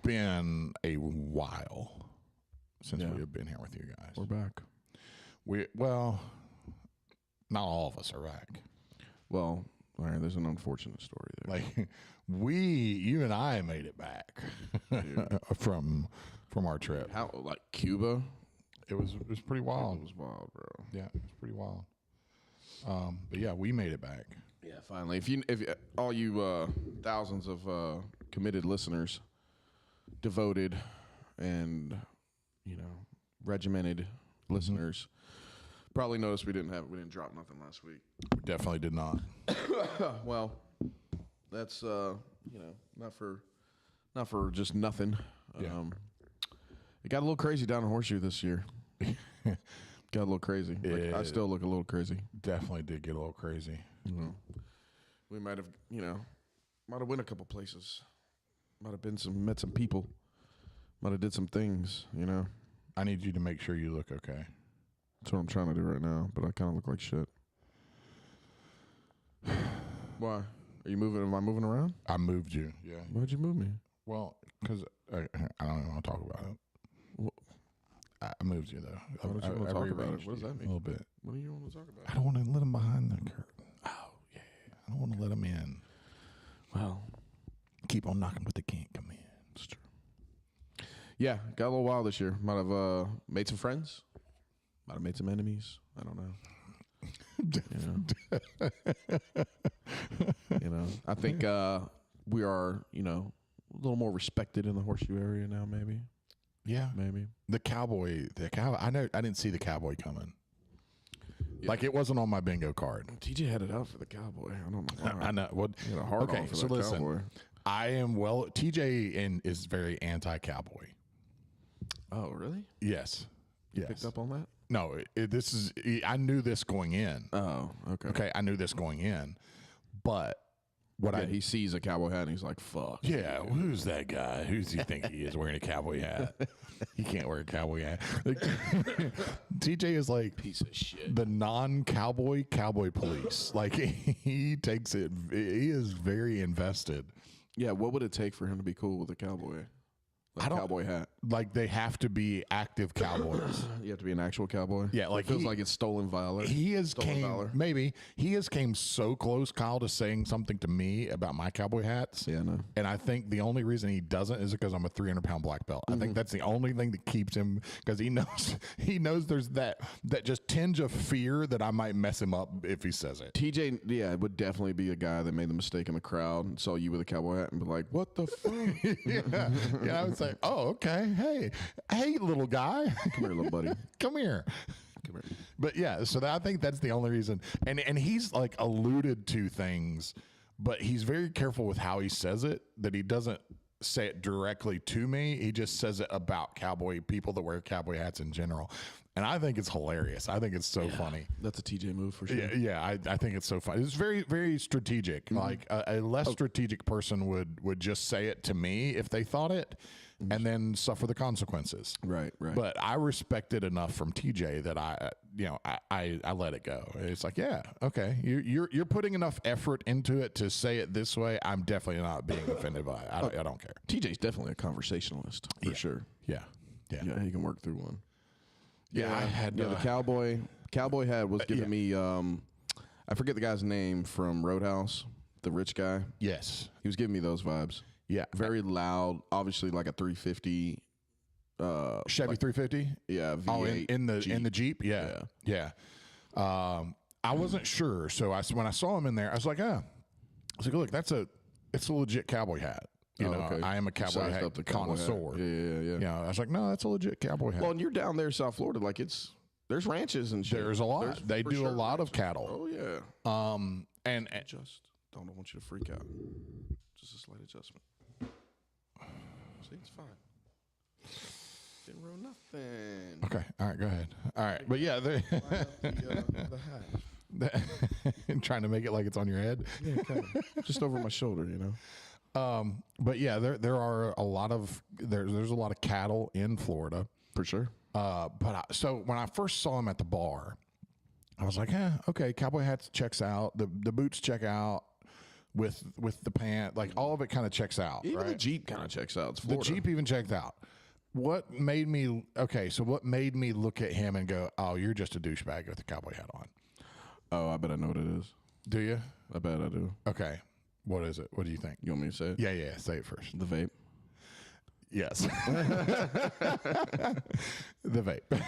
been a while since we have been here with you guys. We're back. Well, not all of us are back. Well, all right, there's an unfortunate story there. Like you and I made it back from our trip. How, like Cuba? It was pretty wild. It was wild, bro. Yeah, it was pretty wild. But yeah, we made it back. Yeah, finally. If all you thousands of committed listeners, devoted and regimented listeners, probably noticed we didn't drop nothing last week. We definitely did not. Well, that's not for just nothing. Yeah. It got a little crazy down in Horseshoe this year. Got a little crazy. Like, I still look a little crazy. Definitely did get a little crazy. We might have, went a couple places. Might have met some people. Might have did some things, I need you to make sure you look okay. That's what I'm trying to do right now, but I kind of look like shit. Why? Are you moving? Am I moving around? I moved you. Yeah. Why'd you move me? Well, because I don't even want to talk about it. Well, I moved you though. Why don't you want to talk about it? What does that mean? A little bit. What do you want to talk about? I don't want to let him behind the curtain. Oh yeah. I don't want to let him in. Well, keep on knocking, but they can't come in. It's true. Yeah, got a little wild this year. Might have made some friends. Might have made some enemies. I don't know. I think we are, a little more respected in the Horseshoe area now. Maybe. Yeah, maybe the cowboy. I didn't see the cowboy coming. Yeah. Like it wasn't on my bingo card. TJ had it out for the cowboy. I don't know why. I know. What? Okay, so listen. Cowboy. I am TJ is very anti-cowboy. Oh, really? Yes. You picked up on that? No, I knew this going in. Oh, okay. Okay, I knew this going in, but he sees a cowboy hat and he's like, "Fuck." Yeah, who's that guy? Who does he think he is wearing a cowboy hat? He can't wear a cowboy hat. Like, TJ is like piece of shit. The non-cowboy police. Like he takes it. He is very invested. Yeah, what would it take for him to be cool with a cowboy? Cowboy hat. Like they have to be active cowboys. You have to be an actual cowboy. Yeah, like it feels like it's stolen valor. He has came so close, Kyle, to saying something to me about my cowboy hats. Yeah, I know. And I think the only reason he doesn't is because I'm a 300-pound black belt. I think that's the only thing that keeps him, because he knows there's that just tinge of fear that I might mess him up if he says it. TJ, would definitely be a guy that made the mistake in the crowd and saw you with a cowboy hat and be like, "What the fuck?" Yeah, I would say, "Oh, okay. Hey, little guy. Come here, little buddy. Come here." Come here. But yeah, so I think that's the only reason. And he's like alluded to things, but he's very careful with how he says it, that he doesn't say it directly to me. He just says it about cowboy people that wear cowboy hats in general. And I think it's hilarious. I think it's so funny. That's a TJ move for sure. Yeah, I think it's so funny. It's very, very strategic. Like a less strategic person would just say it to me if they thought it, and then suffer the consequences. Right. But I respect it enough from TJ that I let it go. It's like, yeah, okay, you're putting enough effort into it to say it this way. I'm definitely not being offended by it. I don't care. TJ's definitely a conversationalist for sure. Yeah, he can work through one. Yeah, I had the cowboy hat was giving me I forget the guy's name from Roadhouse, the rich guy. Yes, he was giving me those vibes. Yeah, very loud, obviously like a 350 Chevy 350. Yeah, V8 oh, in the Jeep. Yeah. I wasn't sure, so when I saw him in there, I was like, look, it's a legit cowboy hat. You know, okay. I am a cowboy hat connoisseur. Yeah. I was like, no, that's a legit cowboy hat. Well, and you're down there in South Florida, like there's ranches and shit. There's a lot. They do a lot of cattle. Oh yeah. And just don't want you to freak out. Just a slight adjustment. See, it's fine. Didn't ruin nothing. Okay. All right. Go ahead. All right. But yeah, the hat. Trying to make it like it's on your head. Yeah, kind of. Just over my shoulder, But yeah, there are a lot of there's a lot of cattle in Florida for sure. So when I first saw him at the bar, I was like, okay, cowboy hats checks out, the boots check out, with the pant, like all of it kind of checks out. Even right? the Jeep kind of checks out. It's The Florida. Jeep even checked out. What made me what made me look at him and go, "Oh, you're just a douchebag with a cowboy hat on"? Oh, I bet I know what it is. Do you? I bet I do. Okay. What is it? What do you think? You want me to say it? Yeah. Say it first. The vape. Yes. The vape.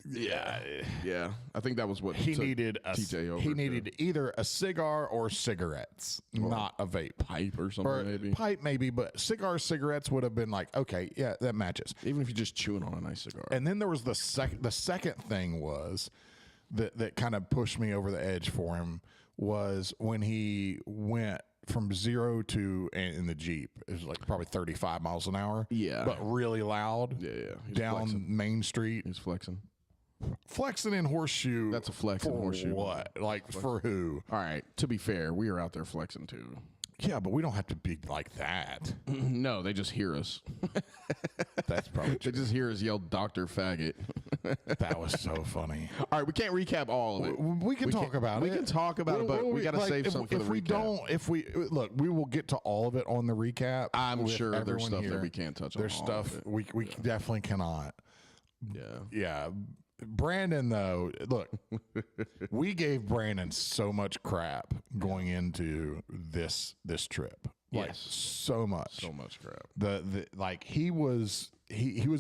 Yeah. I think that was what He took needed TJ over he to needed either a cigar or cigarettes, not a vape. pipe or something Or maybe. pipe maybe, but cigarettes would have been like, okay, yeah, that matches. Even if you're just chewing on a nice cigar. And then there was the second thing was that kind of pushed me over the edge for him was when he went from 0 to in the Jeep. It was like probably 35 miles an hour. Yeah. But really loud. Yeah. He's Down flexing. Main Street. He's flexing. Flexing in Horseshoe. That's a flex in for Horseshoe. what? Like for who? All right. To be fair, we are out there flexing too. Yeah, but we don't have to be like that. No, they just hear us. That's probably They true. just hear us yell Dr. Faggot. That was so funny. All right, we can't recap all of it. We can talk about it. We can talk about it, but we got to save some for the recap. If we look, we will get to all of it on the recap. I'm with sure there's everyone stuff here. that we can't touch on. There's all stuff of it. we definitely cannot. Yeah. Yeah. Brandon, though, look, we gave Brandon so much crap going into this trip. Like, Yes. so much. So much crap. The like he was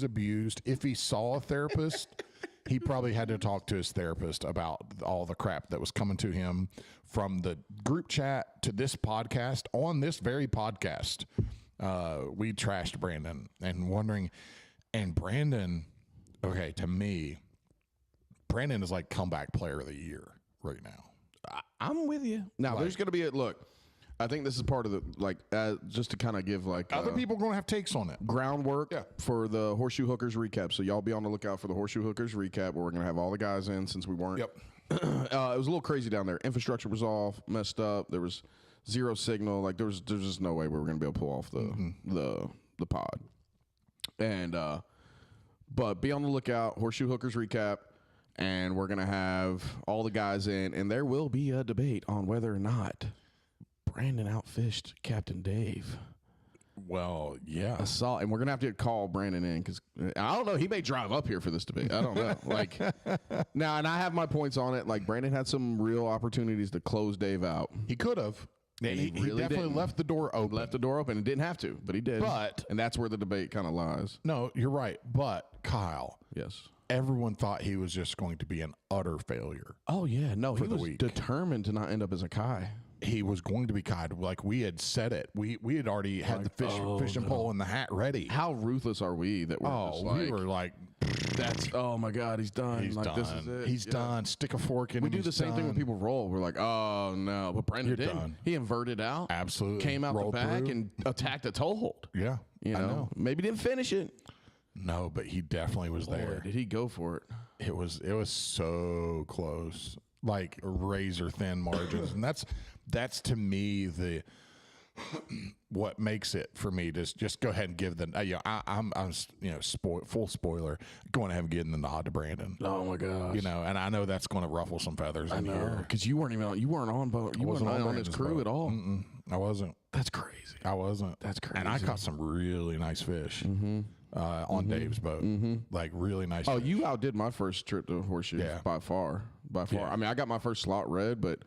abused. If he saw a therapist, he probably had to talk to his therapist about all the crap that was coming to him from the group chat to this podcast. On this very podcast, we trashed Brandon and wondering, and Brandon, okay, to me, Brandon is like comeback player of the year right now. I'm with you. Now, there's going to be a look. I think this is part of the just to kind of give Other people are going to have takes on it. groundwork for the Horseshoe Hookers recap. So y'all be on the lookout for the Horseshoe Hookers recap, where we're going to have all the guys in since we weren't. Yep. It was a little crazy down there. Infrastructure was off, messed up. There was zero signal. Like there's just no way we were going to be able to pull off the pod. And but be on the lookout. Horseshoe Hookers recap. And we're going to have all the guys in, and there will be a debate on whether or not Brandon outfished Captain Dave. Well, yeah. And we're going to have to call Brandon in because I don't know. He may drive up here for this debate. I don't know. Now, and I have my points on it. Like, Brandon had some real opportunities to close Dave out. He could have. And he really definitely didn't. left the door open. Left the door open and didn't have to, but he did. And that's where the debate kind of lies. No, you're right. But Kyle, Yes. everyone thought he was just going to be an utter failure. Oh, yeah. No, he the was week. determined to not end up as a Kai. He was going to be kind of like we had said it. We had already had the fishing pole and the hat ready. How ruthless are we that we're just like, we were like, that's, oh my God, he's done. he's like, done. This is it. He's done. Stick a fork in We him. do the He's same thing when done. people roll. We're like, oh no. But Brandon You're didn't. done. He inverted out. Absolutely. Came out the Rolled back through. and attacked a toe hold. Yeah. You I know. Maybe didn't finish it. No, but he definitely was there. Boy, did he go for it? It was so close, like razor thin margins, and that's to me the what makes it for me. Just go ahead and give the I'm full spoiler, going ahead and getting the nod to Brandon. Oh my gosh. And I know that's going to ruffle some feathers in here Because you weren't on boat. You weren't on his Brandon's crew boat. at all. I wasn't. That's crazy. I wasn't. That's crazy. And I caught some really nice fish on Dave's boat, like really nice. Oh, fish. you outdid my first trip to Horseshoe by far. Yeah. I mean, I got my first slot red, but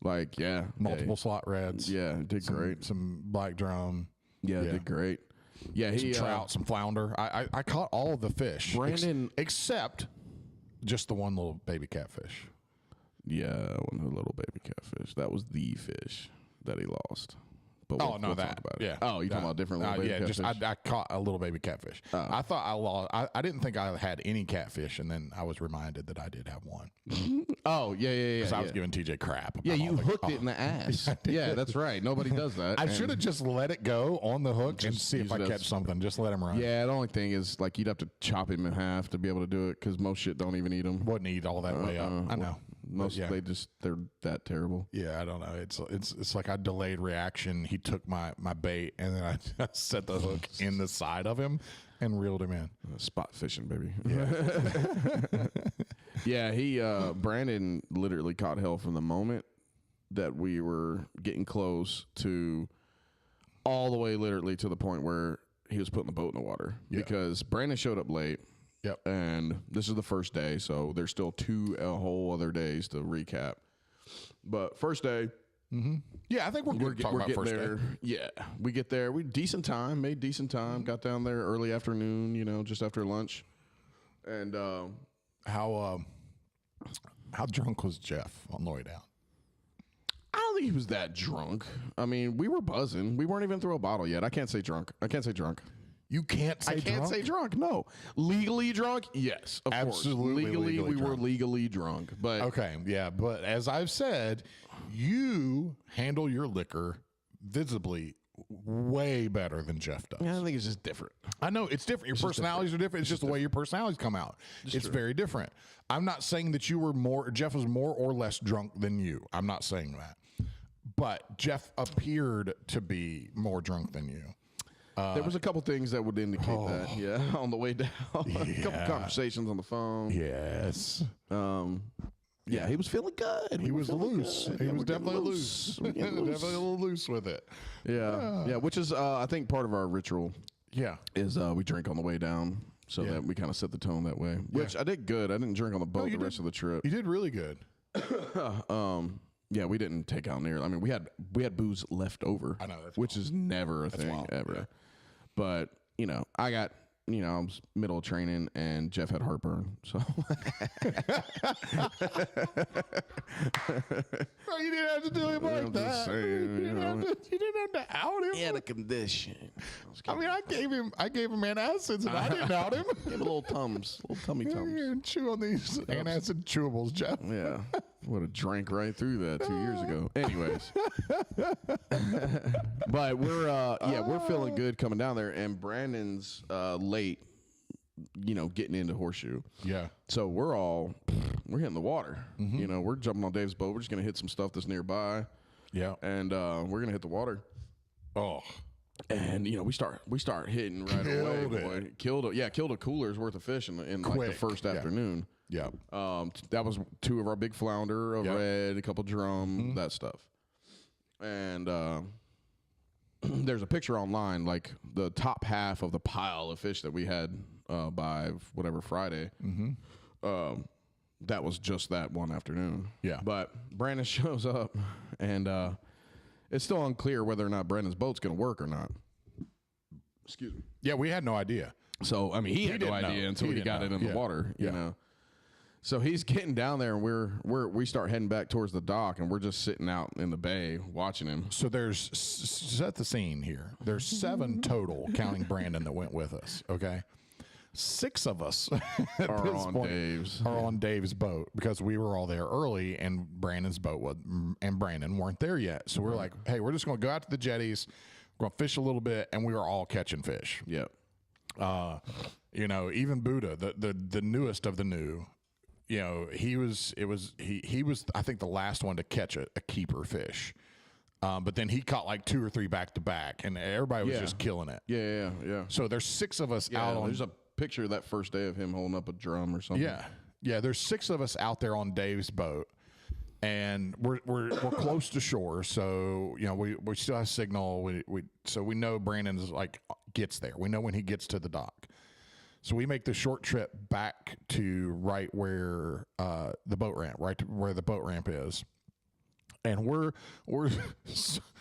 multiple slot reds. Yeah, did great. Some black drum. Yeah, did great. Yeah, Some trout, some flounder. I caught all of the fish. Brandon- except just the one little baby catfish. Yeah, one little baby catfish. That was the fish that he lost. But We'll talk about it. Yeah. Oh, you talking about different little baby catfish? I caught a little baby catfish. I thought I lost. I didn't think I had any catfish, and then I was reminded that I did have one. Oh, yeah. Because I was giving TJ crap. Yeah, about you all the- hooked it in the ass. Yeah, that's right. Nobody does that. I should have just let it go on the hook and see if use I it as- catch something. Just let him run. Yeah, the only thing is, like, you'd have to chop him in half to be able to do it because most shit don't even eat them. Wouldn't eat all that way up. I know. Most they're that terrible. Yeah, I don't know. It's like I delayed reaction. He took my bait and then I set the hook in the side of him and reeled him in. Spot fishing, baby. Yeah, Brandon literally caught hell from the moment that we were getting close to, all the way literally to the point where he was putting the boat in the water because Brandon showed up late. Yep. And this is the first day, so there's still a whole other days to recap. But first day, yeah, I think we're getting there. Yeah, we get there. We made decent time. Got down there early afternoon, just after lunch. And how drunk was Jeff on the way down? I don't think he was that drunk. I mean, we were buzzing. We weren't even through a bottle yet. I can't say drunk. You can't say I can't say drunk. No. Legally drunk? Yes, of Absolutely course. Legally, we drunk. were legally drunk. But Okay, yeah, but as I've said, you handle your liquor visibly way better than Jeff does. I think it's just different. I know it's different. Your personalities are different. It's just the way your personalities come out. It's very different. I'm not saying that Jeff was more or less drunk than you. I'm not saying that. But Jeff appeared to be more drunk than you. There was a couple things that would indicate that, yeah, on the way down. A couple conversations on the phone. Yes. Yeah, he was feeling good. He was loose. He was definitely loose. Definitely a little loose with it. Yeah, which is, I think, part of our ritual. Yeah. Is we drink on the way down, so that we kind of set the tone that way. Which I did good. I didn't drink on the boat the rest of the trip. You did really good. Yeah, we didn't take out near. I mean, we had booze left over. I know, which is never a thing ever. Yeah. But I got. I was middle of training, and Jeff had heartburn. So you didn't have to do him like that. Saying, you didn't have to out him. He had a condition. I mean, I gave him antacids, and I didn't out him. Give him little tummy tums. Chew on these antacid chewables, Jeff. Yeah, would have drank right through that 2 years ago. Anyways, but we're feeling good coming down there, and Brandon's late, getting into Horseshoe. Yeah. So we're hitting the water. We're jumping on Dave's boat. We're just gonna hit some stuff that's nearby. Yeah. And we're gonna hit the water. Oh. And we start hitting right away, boy. Killed a cooler's worth of fish in like the first afternoon. Yeah. That was 2 of our big flounder, a red, a couple drum, that stuff. And there's a picture online, like the top half of the pile of fish that we had by whatever Friday. That was just that one afternoon. Yeah. But Brandon shows up, and it's still unclear whether or not Brandon's boat's going to work or not. Excuse me. Yeah, we had no idea. So, I mean, he had no idea until he got it in the water, you know. So he's getting down there, and we start heading back towards the dock, and we're just sitting out in the bay watching him. So there's, set the scene here. There's 7 total, counting Brandon, that went with us, okay? 6 of us are on Dave's boat because we were all there early, and Brandon's boat and Brandon weren't there yet. So we're like, hey, we're just going to go out to the jetties, we're going to fish a little bit, and we were all catching fish. Yep. Even Buddha, the newest of the new, he was I think the last one to catch a keeper fish. But then he caught like 2 or 3 back to back, and everybody was just killing it. Yeah. So there's 6 of us out on. There's a picture of that first day of him holding up a drum or something. Yeah. There's 6 of us out there on Dave's boat, and we're close to shore. So we still have signal. So we know Brandon's gets there. We know when he gets to the dock. So we make the short trip back to right where the boat ramp is. And we're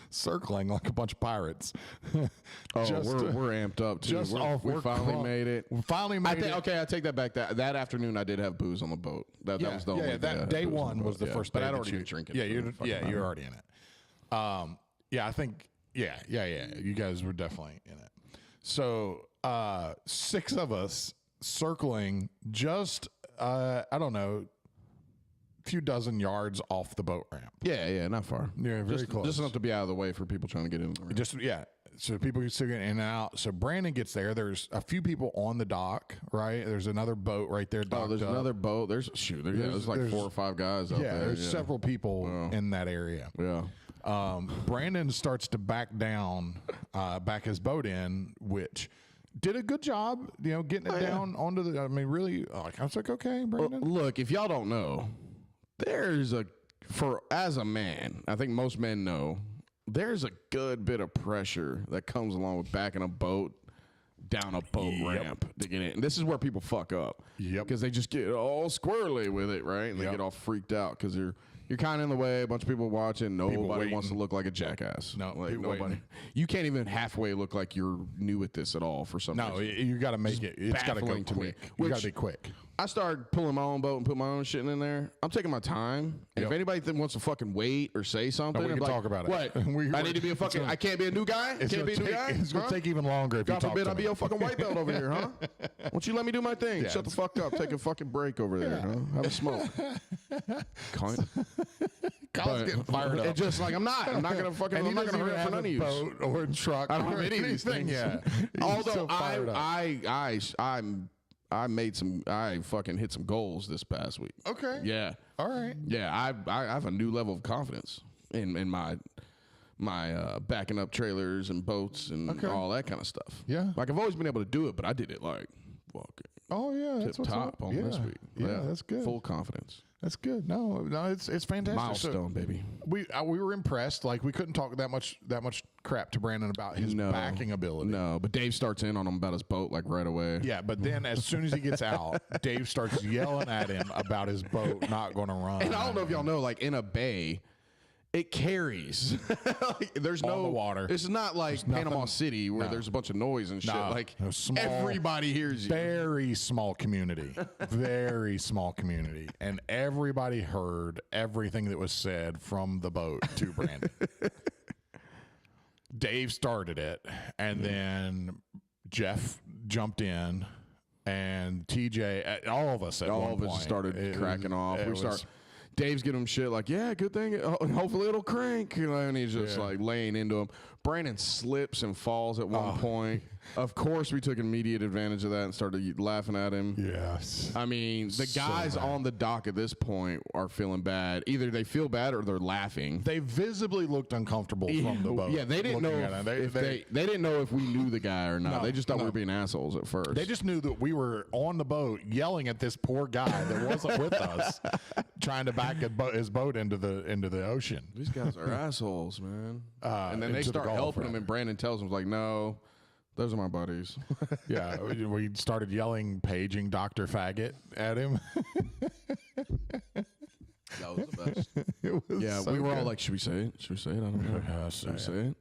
circling like a bunch of pirates. We're amped up too. We finally made it. We finally made it. Okay, I take that back. That afternoon I did have booze on the boat. That was the only that day one was the first day. But I'd already been drinking. You're already in it. I think you guys were definitely in it. So 6 of us circling just I don't know, few dozen yards off the boat ramp. Yeah, not far. Yeah, very close. Just enough to be out of the way for people trying to get in. So people can still get in and out. So Brandon gets there. There's a few people on the dock, right? There's another boat right there. There's another boat. There's like 4 or 5 guys out there. There's several people in that area. Yeah. Brandon starts to back his boat in, which did a good job, getting it down onto the. I mean, really, I was like, okay, Brandon. Look, if y'all don't know, there's a as a man, I think most men know there's a good bit of pressure that comes along with backing a boat down a boat ramp to get in. And this is where people fuck up. Because they just get all squirrely with it, right? And they get all freaked out because you're kind of in the way. A bunch of people watching. Nobody wants to look like a jackass. No, like nobody. You can't even halfway look like you're new at this at all for some reason. No, you got to make it. It's got to go quick. You got to be quick. I started pulling my own boat and put my own shit in there. I'm taking my time. And if anybody wants to fucking wait or say something, we can talk about it. What? I need to be a fucking. I can't be a new guy. Can't be a new guy. It's gonna take even longer if you talk to me. I'll be a fucking white belt over here, huh? Won't you let me do my thing? Shut the fuck up. Take a fucking break over there, huh? Have a smoke. Cunt. Kyle's getting fired up. It's just like I'm not gonna fucking. I'm not gonna hurry up for none of you. Boat or truck. I don't have any of these things. Yeah. Although I made some. I fucking hit some goals this past week. Okay. Yeah. All right. Yeah. I have a new level of confidence in my backing up trailers and boats and all that kind of stuff. Yeah. Like I've always been able to do it, but I did it like fucking. Oh yeah, tip top on this week. Yeah, that's good. Full confidence. That's good. No, it's fantastic. Milestone, baby. We were impressed. Like we couldn't talk that much crap to Brandon about his backing ability. No, but Dave starts in on him about his boat like right away. Yeah, but then as soon as he gets out, Dave starts yelling at him about his boat not going to run. And I don't know if y'all know, like in a bay, it carries. Like, there's on no the water. It's not like Panama City where there's a bunch of noise and shit. Like everybody hears you. Very small community. Very small community. And everybody heard everything that was said from the boat to Brandon. Dave started it, and then Jeff jumped in, and TJ, all of us at one point. All of us started cracking off. Dave's giving him shit like, yeah, good thing. Hopefully it'll crank. You know, and he's just like laying into him. Brandon slips and falls at one point. Of course, we took immediate advantage of that and started laughing at him. Yes. I mean, the guys on the dock at this point are feeling bad. Either they feel bad or they're laughing. They visibly looked uncomfortable from the boat. Yeah, they didn't know they didn't know if we knew the guy or not. No, they just thought we were being assholes at first. They just knew that we were on the boat yelling at this poor guy that wasn't with us, trying to back his boat into the ocean. These guys are assholes, man. And then they start helping him, and Brandon tells him, like, no. Those are my buddies. Yeah, we started yelling, paging Dr. Faggot at him. That was the best. Yeah, so we were all like, should we say it? Should we say it? I don't know. Should we say it?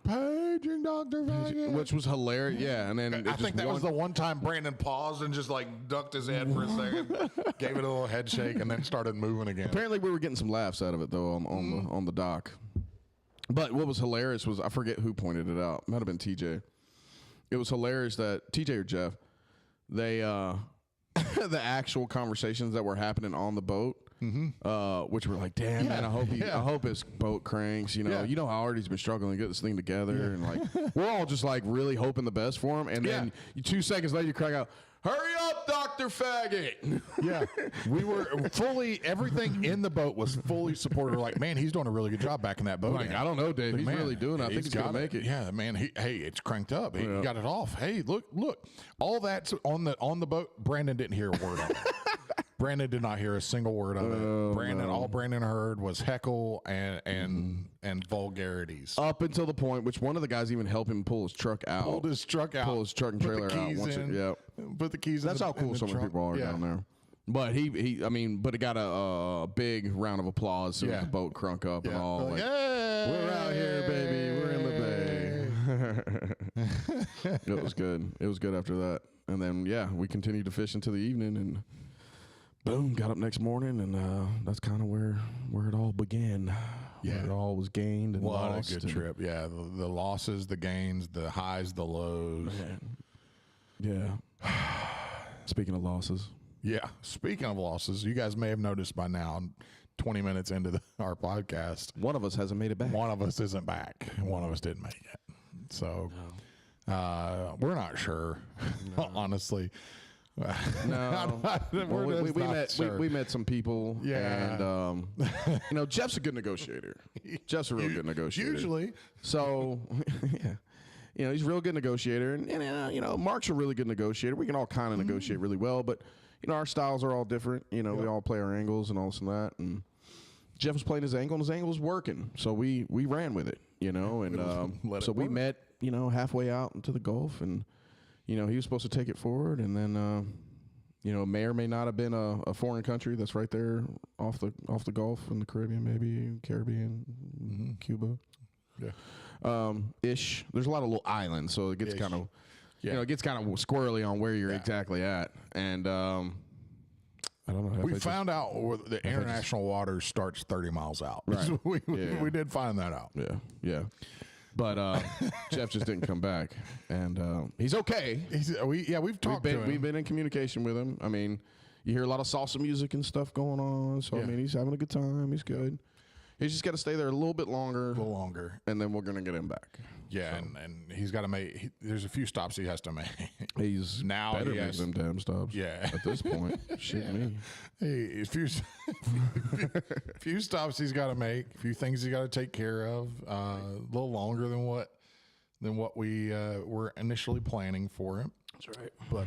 Paging Dr. Faggot. Which was hilarious. Yeah, and then I think that was the one time Brandon paused and just like ducked his head for a second, gave it a little head shake, and then started moving again. Apparently, we were getting some laughs out of it though on the dock. But what was hilarious was I forget who pointed it out. It might have been TJ. It was hilarious that TJ or Jeff, they the actual conversations that were happening on the boat, which were like, damn man, I hope his boat cranks. You know how hard he's been struggling to get this thing together, and like we're all just like really hoping the best for him. And then 2 seconds later, you crack out, hurry up, Dr. Faggot. Yeah, we were everything in the boat was fully supported. We're like, man, he's doing a really good job backing that boat. Like, I don't know, Dave. He's really doing it. I think he's going to make it. Yeah, man. Hey, it's cranked up. He got it off. Hey, look. All that's on the boat. Brandon didn't hear a word of it. Brandon did not hear a single word of it. All Brandon heard was heckle and vulgarities. Up until the point which one of the guys even helped him pull his truck out. Pull his truck and trailer out. Put the keys in. That's how cool so many people are down there. But but it got a big round of applause as soon as the boat crunk up and all. Like, we're out here, baby. We're in the bay. It was good. It was good after that. And then, we continued to fish into the evening and boom, got up next morning, and that's kind of where it all began. Yeah, where it all was gained and lost. What a good trip. Yeah, the losses, the gains, the highs, the lows. Yeah. Speaking of losses. Yeah, speaking of losses, you guys may have noticed by now, 20 minutes into our podcast, one of us hasn't made it back. One of us isn't back. One of us didn't make it. So we're not sure, honestly. No, we met some people. Yeah, and Jeff's a good negotiator. Jeff's a real good negotiator. Usually, so he's a real good negotiator, and Mark's a really good negotiator. We can all kind of negotiate really well, but our styles are all different. We all play our angles and all this and that, and Jeff was playing his angle, and his angle was working. So we ran with it, you know. And so we met, you know, halfway out into the Gulf, and you know he was supposed to take it forward, and then you know, may or may not have been a foreign country that's right there off the Gulf in the Caribbean, maybe Caribbean, Cuba, ish. There's a lot of little islands, so it gets kind of, you know, it gets kind of squirrely on where you're exactly at. And I don't know. We found out the international water starts 30 miles out. Right. we did find that out. Yeah. But Jeff just didn't come back, and he's okay. We've talked to him. We've been in communication with him. I mean, you hear a lot of salsa music and stuff going on. So I mean, he's having a good time. He's good. He's just got to stay there a little bit longer. And then we're going to get him back. Yeah, so. and he's got to make. There's a few stops he has to make. He's now better make them damn stops. Yeah, at this point, shit me. Hey, a few stops he's got to make. A few things he's got to take care of. A little longer than what we were initially planning for him. That's right. But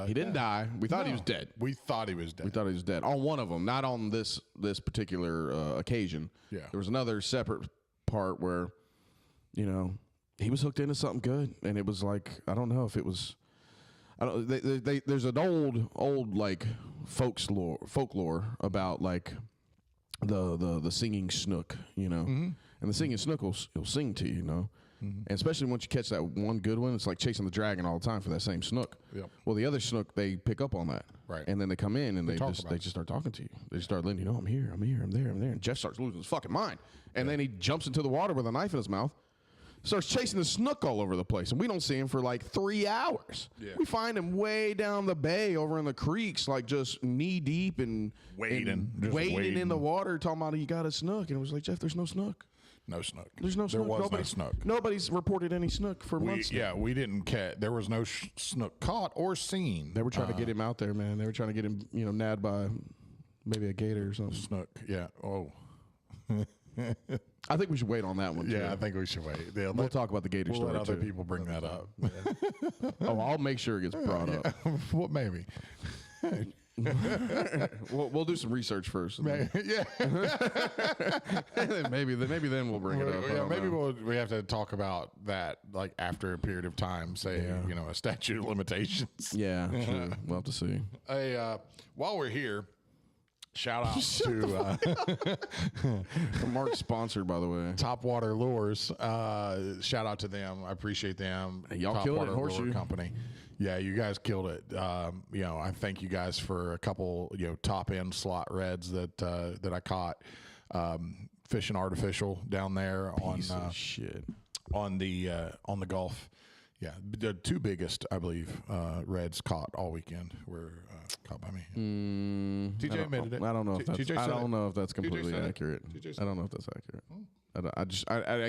he didn't die. We thought he was dead. We thought he was dead. We thought he was dead on one of them, not on this particular occasion. Yeah. There was another separate part where, you know, he was hooked into something good, and it was like, I don't know if it was. I don't. There's an old like folklore about like the singing snook, you know, and the singing snook will sing to you, you know. And especially once you catch that one good one, it's like chasing the dragon all the time for that same snook. Yep. Well, the other snook, they pick up on that. Right. And then they come in and they just start talking to you. They just start letting you know, I'm here, I'm there. And Jeff starts losing his fucking mind. And then he jumps into the water with a knife in his mouth, starts chasing the snook all over the place. And we don't see him for like 3 hours. Yeah. We find him way down the bay over in the creeks, like just knee deep and wading in the water, talking about, you got a snook. And it was like, Jeff, there's no snook. No snook. There's no snook. There was no snook. Nobody's reported any snook for months. Yeah, we didn't catch. There was no snook caught or seen. They were trying to get him out there, man. They were trying to get him, you know, nabbed by maybe a gator or something. Snook. Yeah. Oh. I think we should wait on that one. Yeah, I think we should wait. We'll talk about the gator story. Let other people bring that up. Oh, I'll make sure it gets brought up. Well, maybe. We'll do some research first. Yeah. maybe then we'll bring it up. Yeah, maybe we have to talk about that like after a period of time, say, you know, a statute of limitations. Yeah, sure. We'll have to see. Hey, while we're here, shout out to Mark's sponsored, by the way. Topwater Lures. Shout out to them. I appreciate them. Y'all killed it, Horseshoe Company. Yeah, you guys killed it. You know, I thank you guys for a couple, you know, top end slot reds that I caught fishing artificial down there on on the Gulf. Yeah, the two biggest, I believe, reds caught all weekend were caught by me. TJ admitted it. I don't know if that's completely accurate. I don't know if that's accurate. I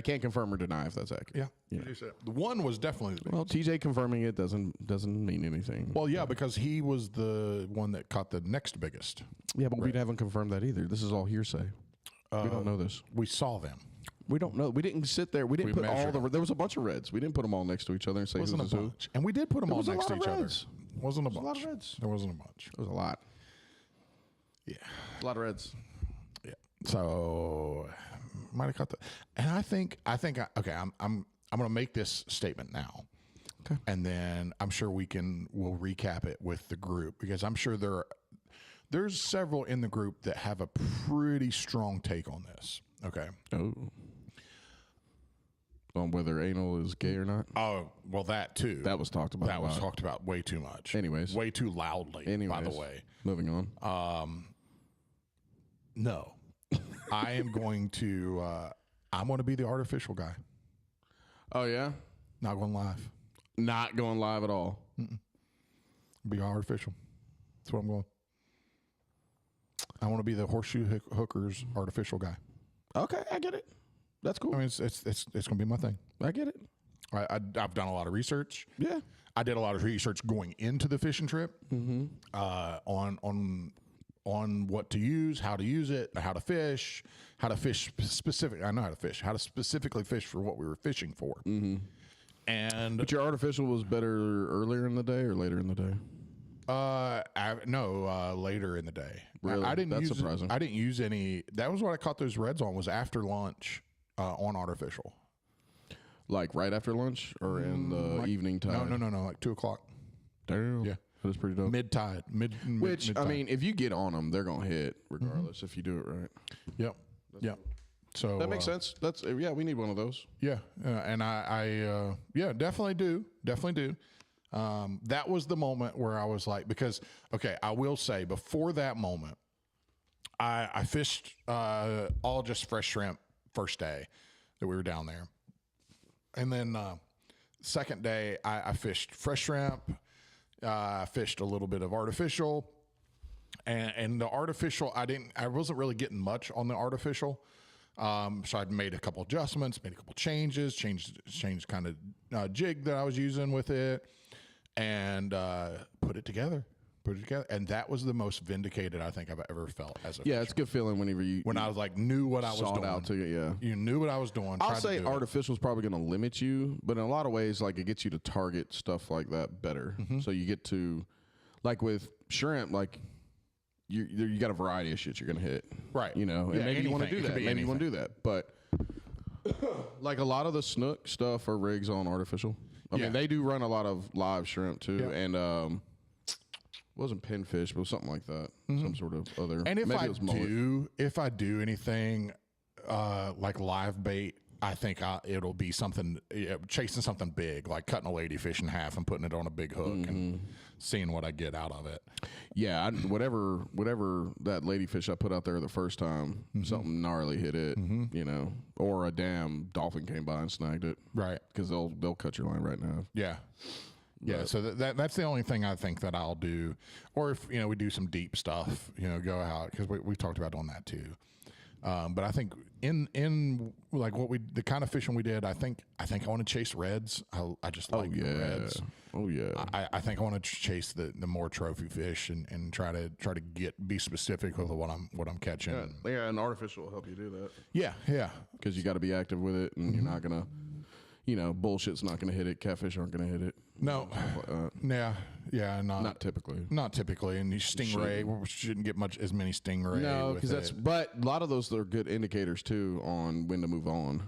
can't confirm or deny if that's accurate. Yeah. The one was definitely the well. TJ confirming it doesn't mean anything. Well, yeah, because he was the one that caught the next biggest. Yeah, but we haven't confirmed that either. This is all hearsay. We don't know this. We saw them. We don't know. We didn't sit there. We didn't put all the. There was a bunch of reds. We didn't put them all next to each other and say who's who. And we did put them all next to each other. Wasn't a bunch. A lot of reds. There wasn't a bunch. There was a lot. Yeah, a lot of reds. Yeah. So might have caught the. And I think okay. I'm going to make this statement now. Okay. And then I'm sure we'll recap it with the group because I'm sure there's several in the group that have a pretty strong take on this. Okay. Oh. On whether anal is gay or not? Oh, well, that too. That was talked about. That was talked about way too much. Anyways. Way too loudly, by the way. Moving on. No. I am going to, I'm going to be the artificial guy. Oh, yeah? Not going live. Not going live at all? Be artificial. That's what I'm going. I want to be the Horseshoe Hookers artificial guy. Okay, I get it. That's cool. I mean, it's going to be my thing. I get it. I've done a lot of research. Yeah. I did a lot of research going into the fishing trip on what to use, how to use it, how to fish specific. I know how to fish, how to specifically fish for what we were fishing for. Mm-hmm. And but your artificial was better earlier in the day or later in the day? Later in the day. Really? I didn't That's use surprising. I didn't use any. That was what I caught those reds on. Was after lunch on artificial. Like right after lunch or in the evening time? No. Like 2:00. Damn. Yeah. That's pretty dope. Mid tide. Which, mid-tide. I mean, if you get on them, they're going to hit regardless if you do it right. Yep. Yep. So That makes sense. That's we need one of those. Yeah, and I definitely do. That was the moment where I was like, because okay, I will say before that moment, I fished all just fresh shrimp first day that we were down there, and then second day I fished fresh shrimp. I fished a little bit of artificial, and the artificial I wasn't really getting much on the artificial. So I'd made a couple adjustments, made a couple changes, changed kind of jig that I was using with it, and put it together. And that was the most vindicated I think I've ever felt as a Yeah, it's a good feeling whenever when I was like knew what I was doing. out to it, yeah. You knew what I was doing. I'll say artificial is probably going to limit you, but in a lot of ways, like it gets you to target stuff like that better. So you get to, like with shrimp, like you got a variety of shit you're going to hit. Right. You know, and Yeah, maybe you want to anything. do It could that. be Maybe you want to anything. do that. But like a lot of the snook stuff are rigs on artificial. I Yeah. mean, they do run a lot of live shrimp too. Yeah. And wasn't pinfish, but it was something like that. Some sort of other. And if maybe I it was mullet. if I do anything like live bait, I think it'll be something chasing something big, like cutting a ladyfish in half and putting it on a big hook and seeing what I get out of it. Yeah, whatever that ladyfish I put out there the first time, something gnarly hit it, you know, or a damn dolphin came by and snagged it. Right. Because they'll cut your line right now. Yeah. Yeah, so that's the only thing I think that I'll do, or if we do some deep stuff, go out because we talked about doing that too. But I think in like the kind of fishing we did, I think I want to chase reds. I just like the reds. Oh yeah. I think I want to chase the more trophy fish and try to be specific with what I'm catching. Yeah, and artificial will help you do that. Yeah. Because you got to be active with it, and you're not gonna, bullshit's not gonna hit it. Catfish aren't gonna hit it. No. Yeah. Not typically. Not typically. And stingray, we shouldn't get as many stingray. No, because but a lot of those are good indicators too on when to move on.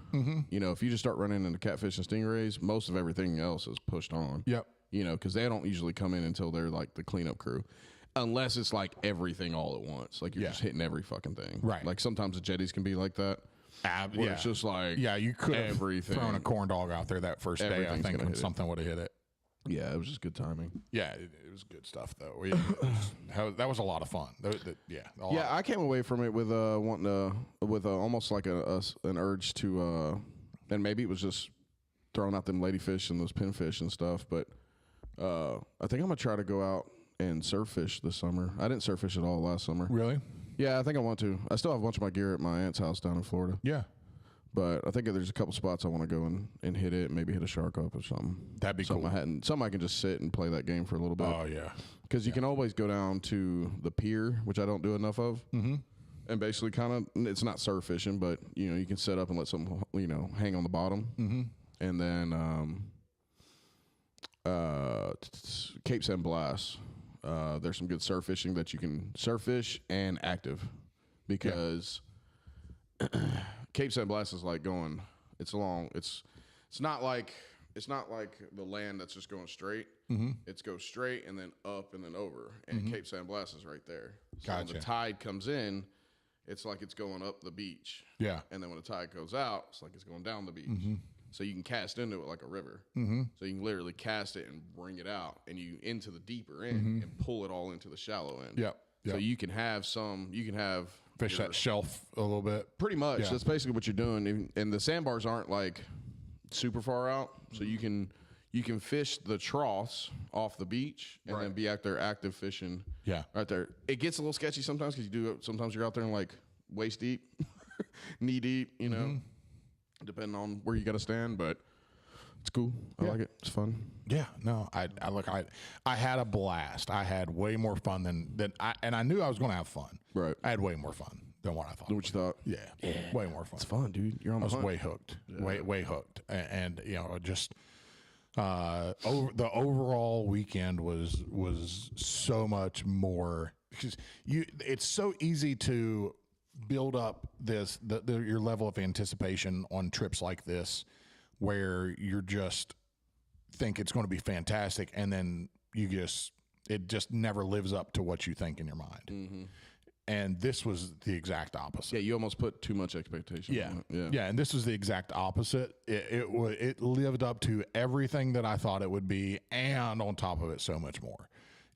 If you just start running into catfish and stingrays, most of everything else is pushed on. Yep. Because they don't usually come in until they're like the cleanup crew. Unless it's like everything all at once. Like you're just hitting every fucking thing. Right. Like sometimes the jetties can be like that. Where it's just like you could have everything. thrown a corn dog out there that first day, I Everything's think, gonna when hit it. something would have hit it. Yeah, it was just good timing. Yeah, it was good stuff though. That was a lot of fun. I came away from it with wanting to with almost like an urge to and maybe it was just throwing out them ladyfish and those pinfish and stuff, but I think I'm gonna try to go out and surf fish this summer. I didn't surf fish at all last summer. Really? Yeah, I think I want to. I still have a bunch of my gear at my aunt's house down in Florida. Yeah. But I think there's a couple spots I want to go and hit it, maybe hit a shark up or something. That'd be something cool. Something I can just sit and play that game for a little bit. Oh yeah. Because you can always go down to the pier, which I don't do enough of, and basically kind of it's not surf fishing, but you can set up and let something hang on the bottom, and then Cape San Blas. There's some good surf fishing that you can surf fish and active, because Cape San Blas is like going. It's long. It's not like the land that's just going straight. It's go straight and then up and then over. And Cape San Blas is right there. So when the tide comes in, it's like it's going up the beach. Yeah. And then when the tide goes out, it's like it's going down the beach. So you can cast into it like a river. So you can literally cast it and bring it out and you into the deeper end and pull it all into the shallow end. Yep. So you can have Fish that shelf a little bit. pretty much. Yeah. That's basically what you're doing. And the sandbars aren't like super far out. So you can fish the troughs off the beach and then be out there active fishing. Yeah. Right there. It gets a little sketchy sometimes because sometimes you're out there in like waist deep, knee deep, depending on where you got to stand, but it's cool. I like it. It's fun. Yeah, no, I had a blast. I had way more fun than I knew I was going to have fun. Right. I had way more fun than what I thought. What you thought? Yeah, way more fun. It's fun, dude. You're on I the was hunt. way hooked, way hooked, and just The overall weekend was so much more, because it's so easy to build up your level of anticipation on trips like this, where you're just think it's going to be fantastic, and then it just never lives up to what you think in your mind. Mm-hmm. And this was the exact opposite. Yeah, you almost put too much expectation. Yeah. And this was the exact opposite. It lived up to everything that I thought it would be, and on top of it, so much more.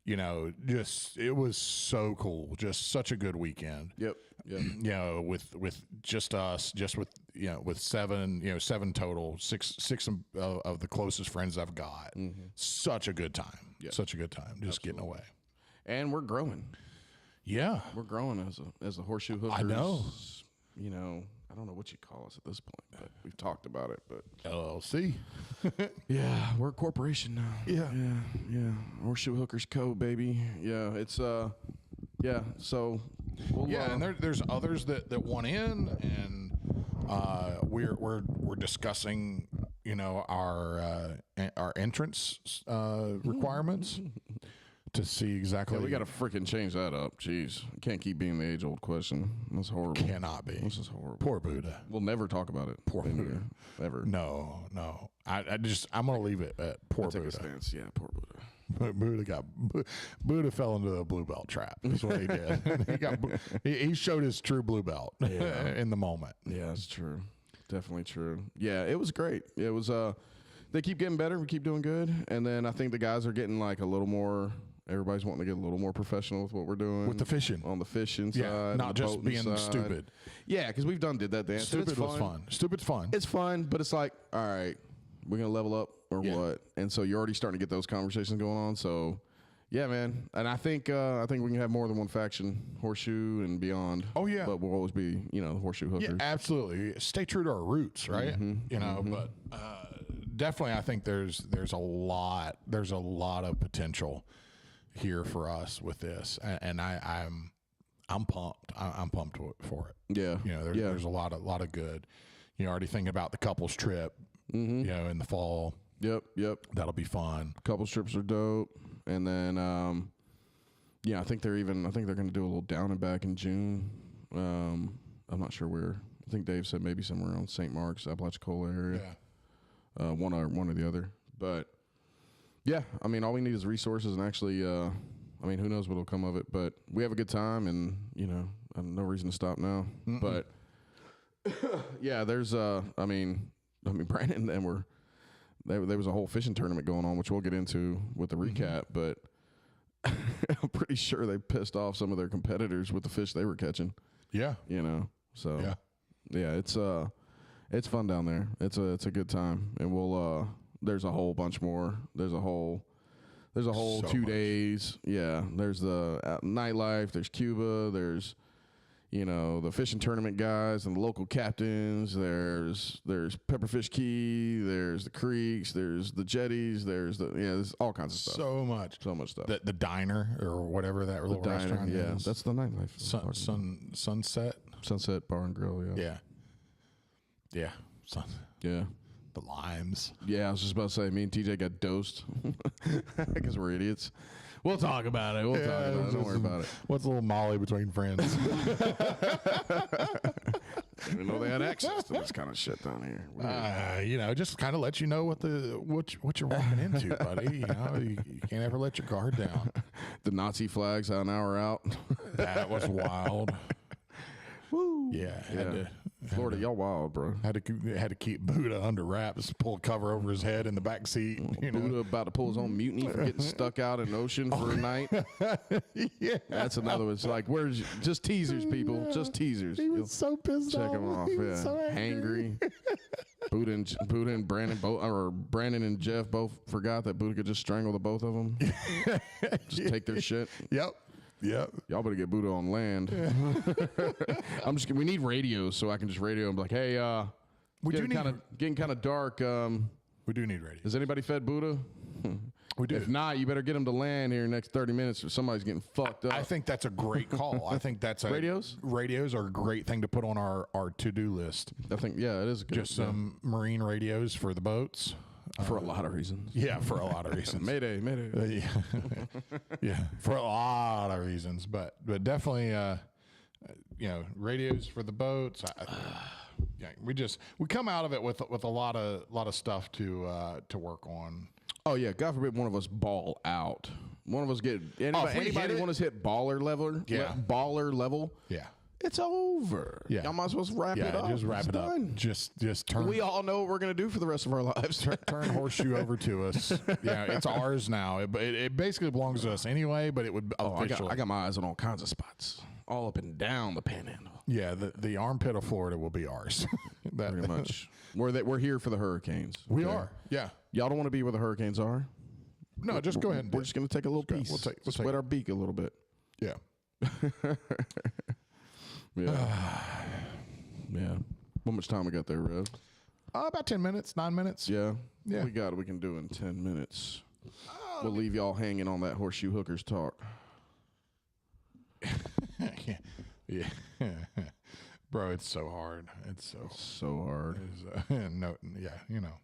It was so cool. Just such a good weekend. Yep. With just us, with seven total, six of the closest friends I've got. Mm-hmm. Such a good time. Yep. Such a good time. Just getting away. And we're growing. Yeah, we're growing as a Horseshoe Hookers. I know. I don't know what you call us at this point, but we've talked about it. But LLC. Yeah, we're a corporation now. Yeah. Horseshoe Hookers Co. Baby. Yeah, it's yeah. So. And there's others that want in, and we're discussing our entrance requirements. To see exactly. Yeah, we got to freaking change that up. Jeez. Can't keep being the age-old question. That's horrible. Cannot be. This is horrible. Poor Buddha. We'll never talk about it. Poor Buddha. Ever. No. I'm going to leave it at poor Buddha. Take a stance. Yeah, poor Buddha. Buddha fell into the blue belt trap. That's what he did. He showed his true blue belt in the moment. Yeah, that's true. Definitely true. Yeah, it was great. It was, they keep getting better. We keep doing good. And then I think the guys are getting like a little more... Everybody's wanting to get a little more professional with what we're doing. With the fishing. On the fishing side. Not just being stupid. Yeah, because we've did that dance. Stupid was fun. Stupid's fun. It's fun, but it's like, all right, we're going to level up or what? And so you're already starting to get those conversations going on. So, yeah, man. And I think we can have more than one faction, Horseshoe and beyond. Oh, yeah. But we'll always be, Horseshoe Hookers. Yeah, absolutely. Stay true to our roots, right? But definitely I think there's a lot of potential here for us with this, and I'm pumped. I'm pumped for it. Yeah, there's a lot of good. Already thinking about the couples trip. In the fall. Yep. That'll be fun. Couples trips are dope, and then I think they're going to do a little down and back in June. I'm not sure where. I think Dave said maybe somewhere around St. Mark's, Apalachicola area. Yeah. One or the other, but. Yeah, I mean, all we need is resources, and actually, who knows what'll come of it. But we have a good time, and I have no reason to stop now. Mm-mm. But yeah, there's Brandon and them there was a whole fishing tournament going on, which we'll get into with the recap. But I'm pretty sure they pissed off some of their competitors with the fish they were catching. Yeah, So yeah, it's fun down there. It's a good time, and we'll. There's a whole bunch more. There's a whole so 2 days. Yeah. There's the nightlife. There's Cuba. There's, the fishing tournament guys and the local captains. There's Pepperfish Key. There's the creeks. There's the jetties. There's all kinds of stuff. So much stuff. The diner or whatever that little restaurant is. That's the nightlife. Sunset Bar and Grill. Yeah. Yeah. Yeah. The limes. Yeah, I was just about to say, me and TJ got dosed because we're idiots. We'll talk about it. Don't worry about it. What's a little Molly between friends? I didn't know they had access to this kind of shit down here. Just kind of let you know what you're walking into, buddy. You can't ever let your guard down. The Nazi flags an hour out. That was wild. Woo. Yeah. Florida, y'all wild, bro. Had to keep Buddha under wraps, pull a cover over his head in the back seat. Buddha about to pull his own mutiny for getting stuck out in the ocean for a night. Yeah, that's another one. It's like, just teasers, people, just teasers. He was so pissed off. Check him off. Yeah, so hangry. Buddha and Brandon Brandon and Jeff both forgot that Buddha could just strangle the both of them. Just take their shit. Yep. Y'all better get Buddha on land. We need radios so I can just radio and be like, hey, getting kind of dark. We do need radios. Has anybody fed Buddha? We do. If not, you better get him to land here in the next 30 minutes or somebody's getting fucked up. I think that's a great call. I think that's radios? Radios are a great thing to put on our to-do list. I think, it is good. Just some marine radios for the boats. For a lot of reasons. Yeah, for a lot of reasons. Mayday. Yeah, yeah, for a lot of reasons, but definitely, radios for the boats. Yeah, we come out of it with a lot of stuff to work on. Oh yeah, God forbid one of us ball out. One of us get anybody want us hit baller level? Yeah. Baller level. Yeah. It's over. Yeah. Y'all might as well wrap it up. Just wrap It's it up. done. Just turn. We all know what we're gonna do for the rest of our lives. Turn Horseshoe over to us. Yeah, it's ours now. It basically belongs to us anyway, but it would officially. I got my eyes on all kinds of spots, all up and down the panhandle. Yeah, the armpit of Florida will be ours. Pretty much. We're here for the hurricanes. We are. Yeah. Y'all don't want to be where the hurricanes are? No, just go ahead and We're just gonna take a little piece. We'll sweat our beak a little bit. Yeah. Yeah. Yeah. How much time we got there, Rev? About 10 minutes, 9 minutes. Yeah. Yeah. We can do in 10 minutes. We'll leave y'all hanging on that Horseshoe Hookers talk. Yeah. Bro, it's so hard. It's so hard. No, yeah, you know.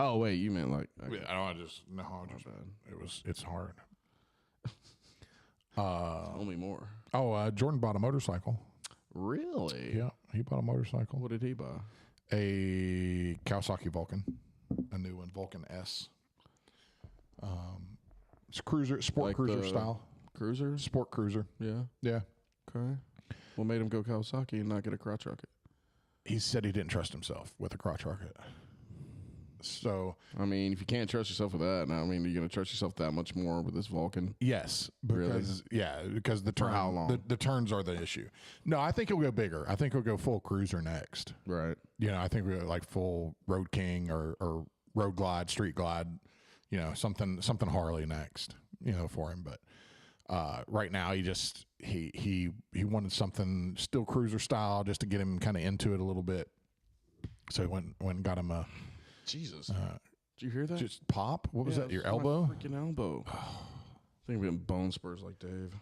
Oh wait, you meant like it's hard. tell me more. Jordan bought a motorcycle. Really? Yeah, he bought a motorcycle. What did he buy? A Kawasaki Vulcan, a new one, Vulcan S. It's cruiser, sport Like cruiser the style. Cruiser? Sport cruiser. Yeah. Yeah. Okay. What made him go Kawasaki and not get a crotch rocket? He said he didn't trust himself with a crotch rocket. So, I mean, if you can't trust yourself with that, now I mean, you're gonna trust yourself that much more with this Vulcan. yes, because because the turn, how long? The turns are the issue. No, I think he'll go bigger. I think he'll go full cruiser next. Right. You know, I think we're like full Road King or Road Glide, Street Glide. You know, something Harley next. You know, for him, but right now he wanted something still cruiser style just to get him kind of into it a little bit. So he went and got him a. Jesus. Did you hear that? Just pop? What was that? Your elbow? My freaking elbow. I think we're getting bone spurs like Dave.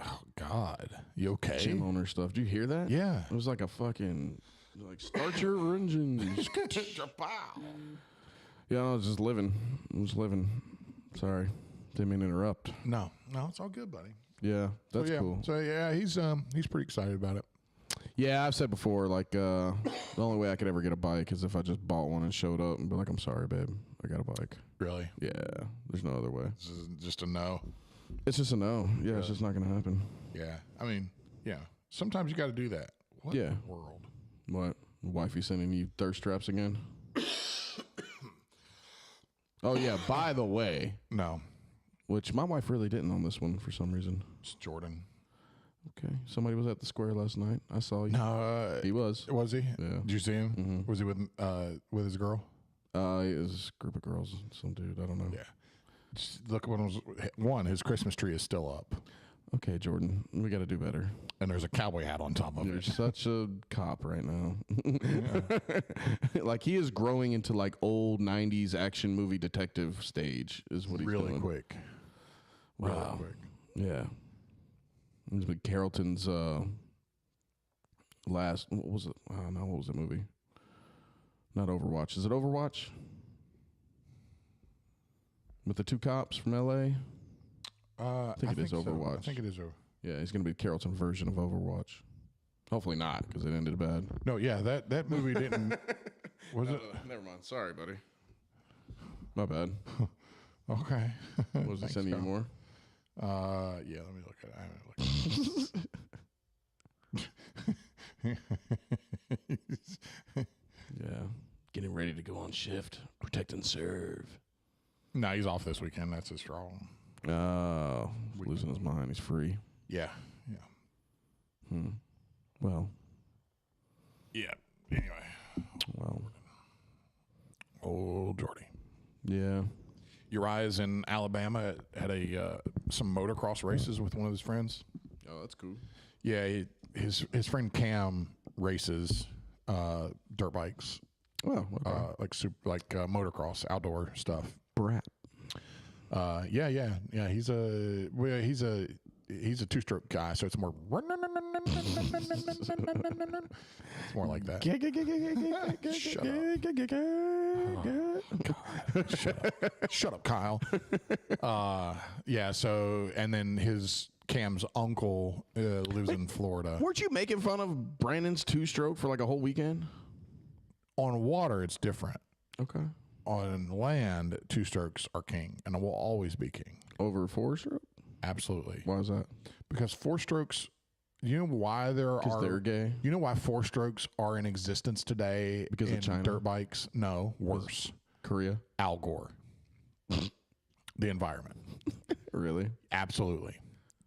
Oh God, you okay? Gym owner stuff. Did you hear that? Yeah. It was like a fucking start your engines. Yeah, I was just living. Sorry, didn't mean to interrupt. No, it's all good, buddy. Yeah, that's cool. So yeah, he's pretty excited about it. Yeah, I've said before, like the only way I could ever get a bike is if I just bought one and showed up and be like, "I'm sorry, babe, I got a bike." Really? Yeah, there's no other way. This is just a no. It's just a no. Yeah, it's just not gonna happen. Yeah, I mean, yeah. Sometimes you got to do that. What Yeah. in the world? What? Wifey sending you thirst traps again? Oh yeah. By the way, No, which my wife really didn't on this one for some reason. it's Jordan. Okay, somebody was at the square last night. I saw you. No, He was. was he? Yeah. Did you see him? Mhm. Was he with his girl? It was a group of girls. Some dude. I don't know. Yeah. Just look what was one. His Christmas tree is still up, Okay, Jordan, we got to do better. and there's a cowboy hat on top of You're it. such a cop right now. Like he is growing into like old '90s action movie detective stage. Is what he's Really doing. quick. Really Wow. quick. Yeah. It was Carrollton's last. What was it? Oh no, what was the movie? Not Overwatch. Is it Overwatch? With the two cops from L.A. I think it is so. Overwatch. I think it is over. Yeah, he's gonna be the Carrollton version of Overwatch. Hopefully not, because it ended bad. No, yeah, that movie didn't. Was it? Never mind. Sorry, buddy. My bad. Okay. Was he Thanks, sending you Kyle. more? Yeah. Let me look at it. I haven't looked at it. Yeah. Getting ready to go on shift. Protect and serve. No, he's off this weekend. That's his strong. Oh, he's losing his mind. He's free. Yeah. Well. Yeah. Anyway, Well. old Jordy. Yeah. Uriah's in Alabama had some motocross races with one of his friends. Oh, that's cool. Yeah, his friend Cam races dirt bikes, Oh, okay. like motocross outdoor stuff. Brat. Yeah. He's a two-stroke guy, so it's more It's more like that. Shut up, Kyle. Yeah. So, and then Cam's uncle lives in Florida. Weren't you making fun of Brandon's two-stroke for like a whole weekend? On water, it's different. Okay. On land, two strokes are king, and will always be king. Over four-stroke? Absolutely. Why is that? Because four strokes. You know why they're gay? You know why four strokes are in existence today? Because of China? Dirt bikes? No, worse. Korea? Al Gore. The environment. Really? Absolutely.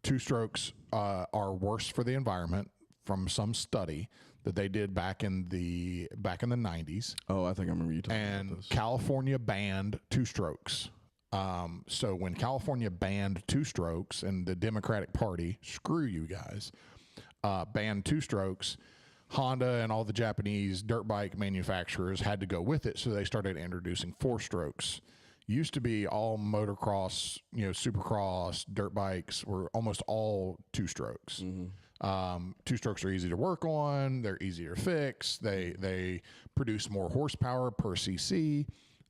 Two strokes are worse for the environment from some study that they did back in the 90s. Oh, I think I remember you talking about And this. California banned two strokes. So when California banned two strokes and the Democratic Party, screw you guys, banned two strokes, Honda and all the Japanese dirt bike manufacturers had to go with it. So they started introducing four strokes. Used to be all motocross, supercross, dirt bikes were almost all two strokes. Two strokes are easy to work on. They're easier to fix. They produce more horsepower per cc.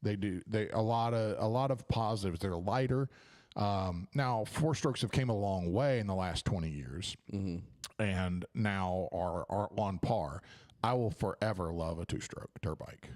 A lot of positives. They're lighter. Now four strokes have came a long way in the last 20 years, and now are on par. I will forever love a two-stroke dirt bike.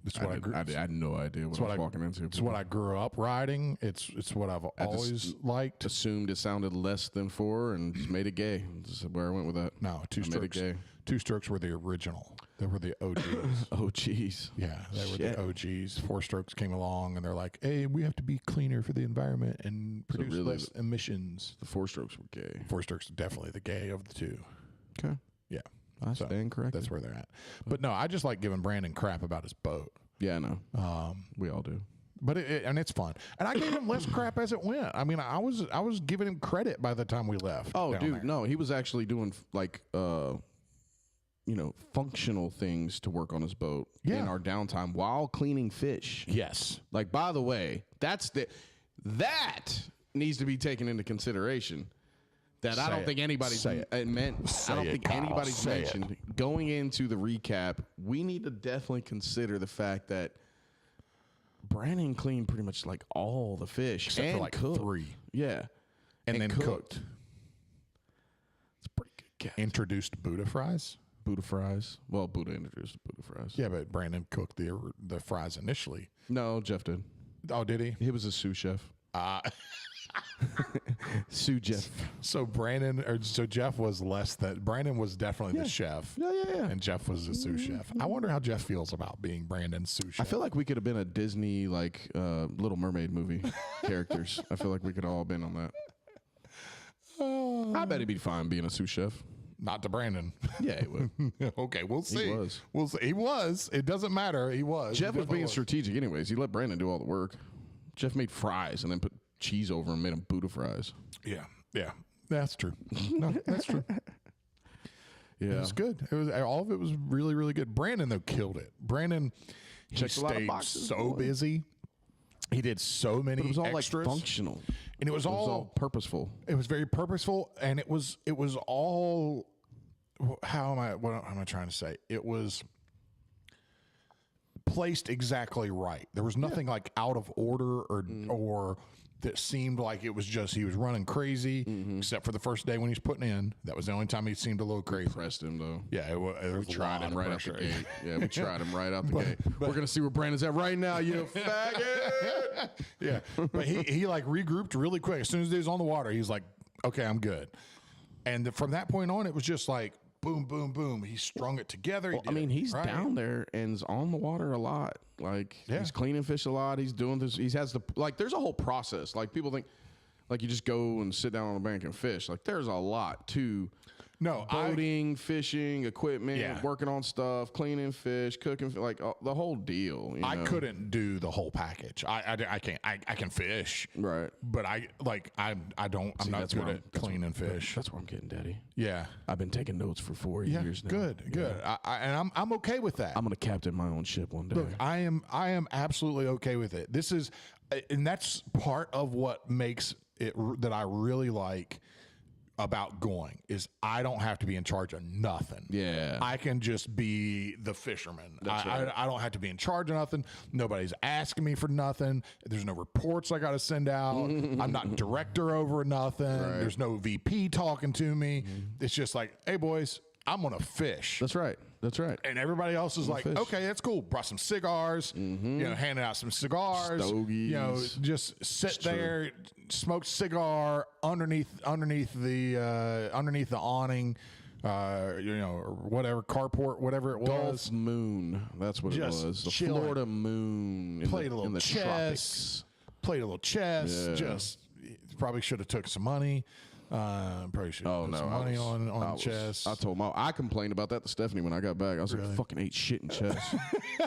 It's what I had no idea what I was walking into. It's what I grew up riding. It's what I've always liked. Assumed it sounded less than four and just made it gay. This is where I went with that. No, two strokes. Two strokes were the original. They were the OGs. Oh, jeez. Yeah, they were the OGs. Four strokes came along, and they're like, "Hey, we have to be cleaner for the environment and produce less emissions." The four strokes were gay. Four strokes are definitely the gay of the two. Okay. Yeah. I stand corrected. That's where they're at. But no, I just like giving Brandon crap about his boat. Yeah, I know. We all do. But it's fun, and I gave him less crap as it went. I mean, I was giving him credit by the time we left. Oh, down dude, there. no, he was actually doing like functional things to work on his boat in our downtime while cleaning fish. Yes. Like, by the way, that needs to be taken into consideration. That I don't think anybody's mentioned going into the recap. We need to definitely consider the fact that Brandon cleaned pretty much like all the fish Except and for like cooked. 3. Yeah, And then cooked. It's a pretty good catch. Introduced Buddha fries. Buddha fries. Well, Buddha introduced Buddha fries. Yeah, but Brandon cooked the fries initially. No, Jeff did. Oh, did he? He was a sous chef. Sous Jeff. So Jeff was less than Brandon was definitely the chef. Yeah. And Jeff was the sous chef. I wonder how Jeff feels about being Brandon's sous chef. I feel like we could have been a Disney Little Mermaid movie characters. I feel like we could all have been on that. I bet he'd be fine being a sous chef. Not to Brandon. Yeah, he would. Okay, we'll see. He was. We'll see. He was. It doesn't matter. He was. Jeff was being strategic anyways. He let Brandon do all the work. Jeff made fries and then put cheese over them, made them Buddha fries. Yeah. That's true. No, that's true. Yeah. It was good. All of it was really, really good. Brandon, though, killed it. Brandon, he Checked a lot of stayed boxes, so boy. busy. He did so many But it was all extras. like functional. And it was all purposeful. It was very purposeful, and it was all. What am I trying to say? It was placed exactly right. There was nothing like out of order or that seemed like it was just he was running crazy, except for the first day when he's putting in. That was the only time he seemed a little crazy. Pressed him though. Yeah, We tried him right out the gate. Yeah, we tried him right out the gate. but- We're gonna see where Brandon's at right now, you faggot. Yeah, but he like regrouped really quick. As soon as he was on the water, he's like, "Okay, I'm good." And from that point on, it was just like boom, boom, boom. He strung it together. Well, I mean, he's down there and is on the water a lot. Like he's cleaning fish a lot. He's doing this. He has there's a whole process. Like people think, like you just go and sit down on a bank and fish. Like there's a lot to boating, fishing, equipment, working on stuff, cleaning fish, cooking, like the whole deal. You know? I couldn't do the whole package. I can't. I can fish, right? But I'm not good at cleaning fish. That's where I'm getting, Daddy. Yeah, I've been taking notes for 4 years now. Good. And I'm okay with that. I'm gonna captain my own ship one day. Look, I am absolutely okay with it. This is, and that's part of what makes it that I really like about going is I don't have to be in charge of nothing. Yeah. I can just be the fisherman. That's right. I don't have to be in charge of nothing. Nobody's asking me for nothing. There's no reports I got to send out. I'm not director over nothing. Right. There's no VP talking to me. It's just like, hey, boys, I'm going to fish. That's right. That's right. And everybody else is like, fish. okay, that's cool. Brought some cigars, you know, handing out some cigars, Stogies. you know, just sit there, smoke cigar underneath the awning, you know, or whatever, carport, whatever it was. Gulf moon. That's what Just it was. The chilling. Florida moon. Played a little in the chess. tropics. Played a little chess. Yeah. Just probably should have took some money. Probably should have put some money on chess. I told I complained about that to Stephanie when I got back. I was like, fucking ate shit in chess.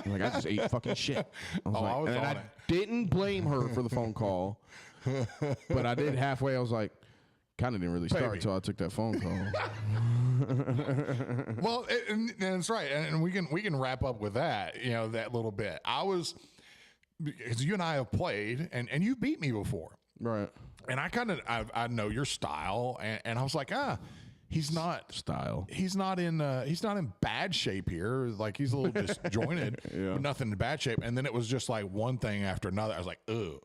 I'm like, I just ate fucking shit. I was on I it. didn't blame her for the phone call, but I did halfway. I was like, kind of didn't really start until I took that phone call. Well, and that's right, and we can wrap up with that. You know, that little bit. Because you and I have played, and you beat me before, Right. and I know your style, and I was like, he's not Style. He's not in bad shape here. Like he's a little disjointed, but nothing in bad shape. And then it was just like one thing after another. I was like, ugh.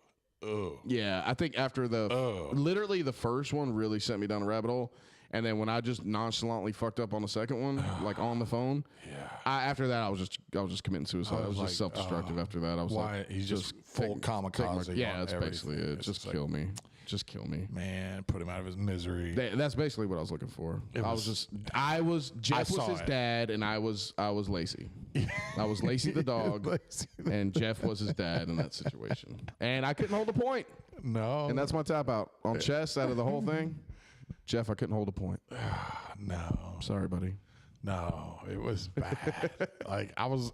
Yeah, I think after literally the first one really sent me down a rabbit hole. And then when I just nonchalantly fucked up on the second one, like on the phone, after that I was just committing suicide. I was just self-destructive after that. I was like, he's just full kamikaze. yeah, that's basically it. Just kill me. Just kill me. Man, put him out of his misery. That's basically what I was looking for. Jeff was his dad, and I was Lacey. I was Lacey the dog, and Jeff was his dad in that situation. And I couldn't hold a point. No. And that's my tap out on chess out of the whole thing. Jeff, I couldn't hold a point. No. Sorry, buddy. No, it was bad. Like I was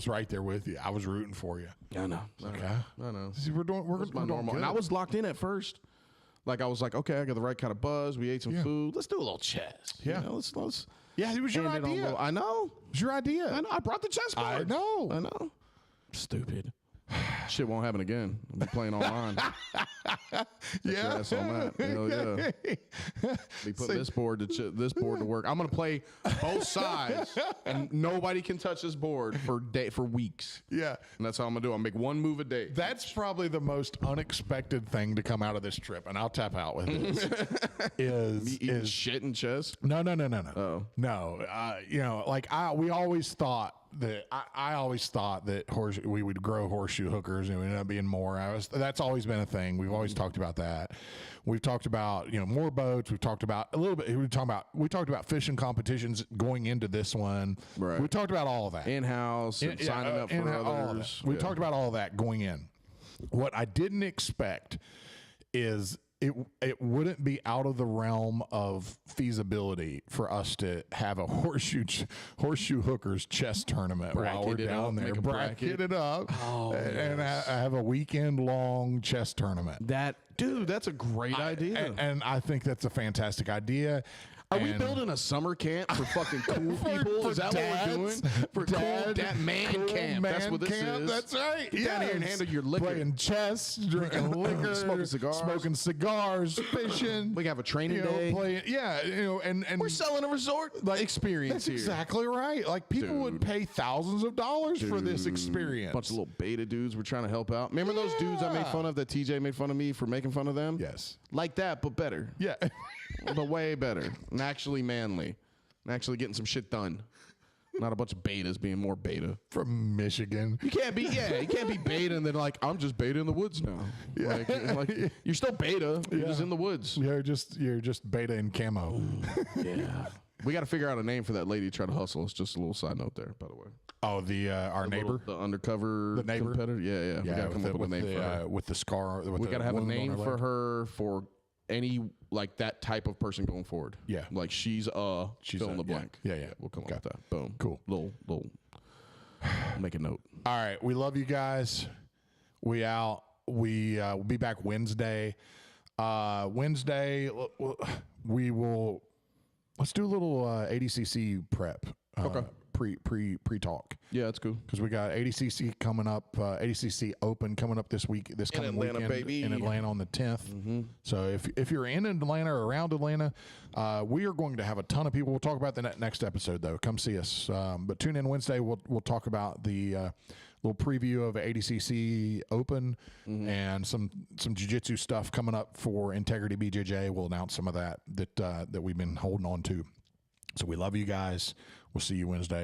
right there with you. I was rooting for you. I know. Okay. I know. See, we're doing My normal. And I was locked in at first. Like I was like, okay, I got the right kind of buzz. We ate some food. Let's do a little chess. Yeah. You know, let's. Yeah, it was your idea. I know. It was your idea. I know. I brought the chessboard. I know. I know. Stupid. Shit won't happen again. I'll be playing online. Yeah. Ass on that. Hell yeah. Be putting this board to work. I'm gonna play both sides, and nobody can touch this board for weeks. Yeah. And that's how I'm gonna do. I'll make one move a day. That's probably the most unexpected thing to come out of this trip, and I'll tap out with this. is shit in chess? No. Oh. No. You know, like we always thought that I always thought that we would grow horseshoe hookers and it ended up being more. That's always been a thing. We've always talked about that. We've talked about, you know, more boats. We've talked about a little bit. We talked about fishing competitions going into this one. Right. We talked about all of that. In-house and signing up for others. We talked about all of that going in. What I didn't expect is it wouldn't be out of the realm of feasibility for us to have a horseshoe hookers chess tournament while we're down there. Bracket it up, and have a weekend long chess tournament. That's a great idea. And I think that's a fantastic idea. Are we building a summer camp for fucking cool people? Is that what we're doing? For cool man camp. That's what this is. That's right. Get down here and handle your liquor. Playing chess, drinking liquor, smoking cigars, fishing. We have a training day. And we're selling a resort experience That's here. exactly right. Like people would pay thousands of dollars for this experience. Bunch of little beta dudes we're trying to help out. Remember those dudes I made fun of that TJ made fun of me for making fun of them? Yes. Like that, but better. Yeah. But way better. And actually manly. And actually getting some shit done. Not a bunch of betas being more beta. From Michigan. You can't be beta and then like, I'm just beta in the woods now. Yeah. Like you're still beta. You're just in the woods. You're just beta in camo. Ooh, yeah. We got to figure out a name for that lady trying to hustle. It's just a little side note there, by the way. Oh, our neighbor? The undercover neighbor? competitor? Yeah. We got to come up with a name for her. With the scar. We got to have a name for her for any like that type of person going forward. Yeah. Like she's fill in the blank. Yeah. We'll come up with that. Boom. Cool. Little make a note. All right. We love you guys. We out. We'll be back Wednesday. Wednesday we will let's do a little ADCC prep. talk. Yeah, that's cool. Because we got ADCC coming up, ADCC Open coming up this coming Atlanta, weekend baby. in Atlanta on the 10th. So if you're in Atlanta or around Atlanta, we are going to have a ton of people. We'll talk about the next episode though. Come see us. But tune in Wednesday. We'll talk about the little preview of ADCC Open and some jiu-jitsu stuff coming up for Integrity BJJ. We'll announce some of that we've been holding on to. So we love you guys. We'll see you Wednesday.